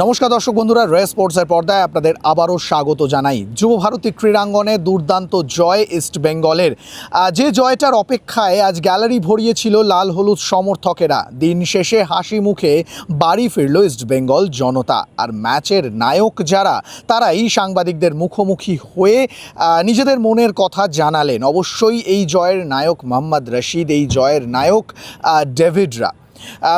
নমস্কার দর্শক বন্ধুরা, রে স্পোর্টসের পর্দায় আপনাদের আবারও স্বাগত জানাই। যুব ভারতী ক্রীড়াঙ্গনে দুর্দান্ত জয় ইস্ট বেঙ্গলের। যে জয়টার অপেক্ষায় আজ গ্যালারি ভরিয়েছিল লাল হলুদ সমর্থকেরা। দিন শেষে হাসি মুখে বাড়ি ফিরল ইস্ট বেঙ্গল জনতা। আর ম্যাচের নায়ক যারা, তারাই সাংবাদিকদের মুখোমুখি হয়ে নিজেদের মনের কথা জানালেন। অবশ্যই এই জয়ের নায়ক মোহাম্মদ রশিদ, এই জয়ের নায়ক ডেভিডরা।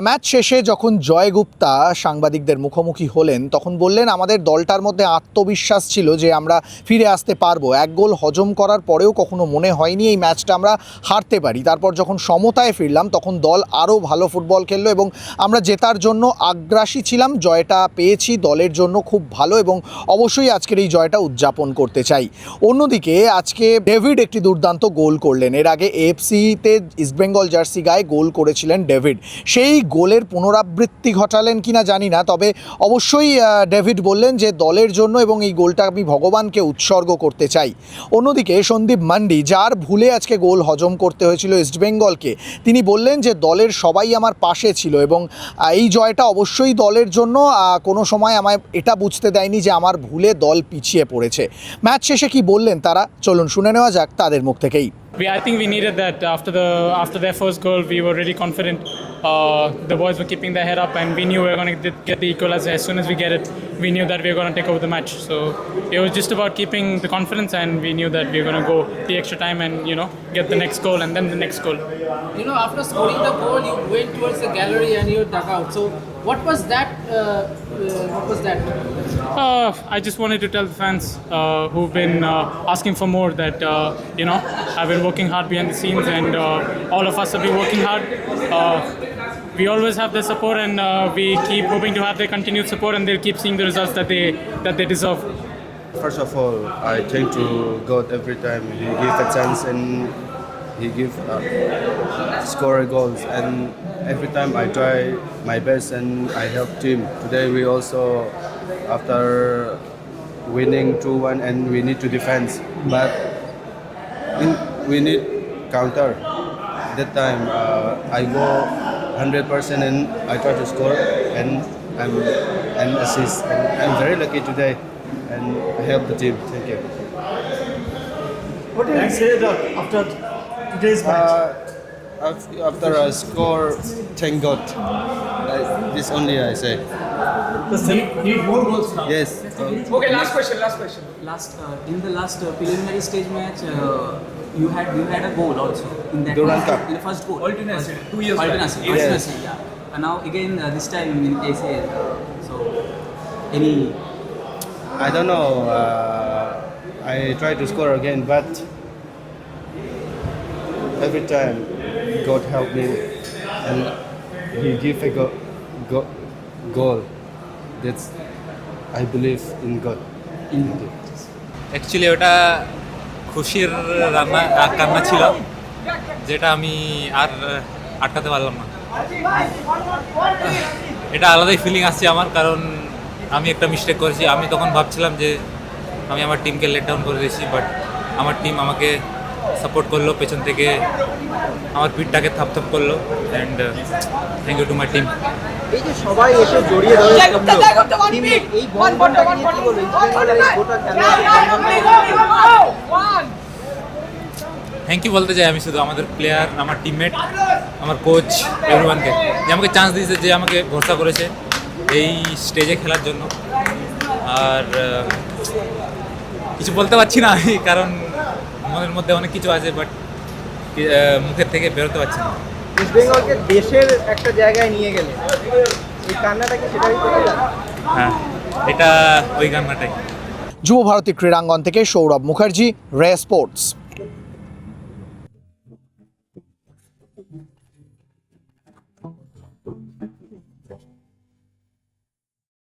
ম্যাচ শেষে যখন জয় গুপ্তা সাংবাদিকদের মুখোমুখি হলেন, তখন বললেন, আমাদের দলটার মধ্যে আত্মবিশ্বাস ছিল যে আমরা ফিরে আসতে পারবো। এক গোল হজম করার পরেও কখনো মনে হয়নি এই ম্যাচটা আমরা হারতে পারি। তারপর যখন সমতায় ফিরলাম, তখন দল আরও ভালো ফুটবল খেললো এবং আমরা জেতার জন্য আগ্রাসী ছিলাম। জয়টা পেয়েছি, দলের জন্য খুব ভালো এবং অবশ্যই আজকের এই জয়টা উদযাপন করতে চাই। অন্যদিকে আজকে ডেভিড একটি দুর্দান্ত গোল করলেন। এর আগে এএফসিতে ইস্টবেঙ্গল জার্সি গায়ে গোল করেছিলেন ডেভিড। সেই গোলের পুনরাবৃত্তি ঘটালেন কিনা জানি না, তবে অবশ্যই ডেভিড বললেন যে দলের জন্য এবং এই গোলটা আমি ভগবানকে উৎসর্গ করতে চাই। অন্যদিকে সন্দীপ মান্ডি, যার ভুলে আজকে গোল হজম করতে হয়েছিল ইস্টবেঙ্গলকে, তিনি বললেন যে দলের সবাই আমার পাশে ছিল এবং এই জয়টা অবশ্যই দলের জন্য। কোনো সময় আমায় এটা বুঝতে দেয়নি যে আমার ভুলে দল পিছিয়ে পড়েছে। ম্যাচ শেষে কি বললেন তারা, চলুন শুনে নেওয়া যাক তাদের মুখ থেকেই। I think we needed that after their first goal. We were really confident. The boys were keeping their head up, and we knew we were going to get the equalizer. As soon as we get it, we knew that we were going to take over the match. So it was just about keeping the confidence, and we knew that we were going to go the extra time and get the next goal and then the next goal. After scoring the goal, you went towards the gallery and you dug out. So what was that? I just wanted to tell the fans who've been asking for more that I've been working hard behind the scenes, and all of us have been working hard. We always have their support, and we keep hoping to have their continued support, and they'll keep seeing the results that they deserve. First of all, I thank to God every time He give a chance and He give score goals, and every time I try my best and I help team. Today we also, after winning 2-1, and we need to defend, but we need counter. That time I go 100% and I try to score and assist. And I'm very lucky today and help the team. Thank you. What did you say after today's match? After I score, thank God. This only I say. Need more goals now. Yes. Okay, last question. In the last preliminary stage match, you had a goal also in that Durand Cup. in the first goal. Alternate, 2 years back. Alternate, yeah. And now again this time in KCL. So any I don't know. I try to score again, but every time God help me and He give a goal. That's I believe in God. Actually ওটা খুশির কান্না ছিল, যেটা আমি আর আটকাতে পারলাম না। এটা আলাদাই ফিলিং আসছে আমার, কারণ আমি একটা মিস্টেক করেছি। আমি তখন ভাবছিলাম যে আমি আমার টিমকে লেট ডাউন করে দিয়েছি, বাট আমার টিম আমাকে সাপোর্ট করলো, পেছন থেকে আমার পিঠটাকে থাপথাপ করলো। And thank you to my team. এই যে সবাই এসে জড়িয়ে ধরে এই বন্ধনটাকে নিয়ে কি বলবো? গোটা থ্যাংক ইউ বলতে চাই আমি শুধু আমাদের প্লেয়ার, আমার টিমমেট, আমার কোচ, এভরিওয়ানকে, যে আমাকে চান্স দিয়েছে, যে আমাকে ভরসা করেছে এই স্টেজে খেলার জন্য। আর কিছু বলতে পারছি না আমি, কারণ মনের মধ্যে অনেক কিছু আছে, বাট মুখের থেকে বেরোতে পারছি না। ইস্ট বেঙ্গলকে দেশের একটা জায়গায় নিয়ে গেলে এই কান্নাটা কি সেটাই করে? হ্যাঁ, এটা ওই কান্নাটাই। যুব ভারতী ক্রীড়াঙ্গন থেকে সৌরভ মুখার্জি, রে স্পোর্টস।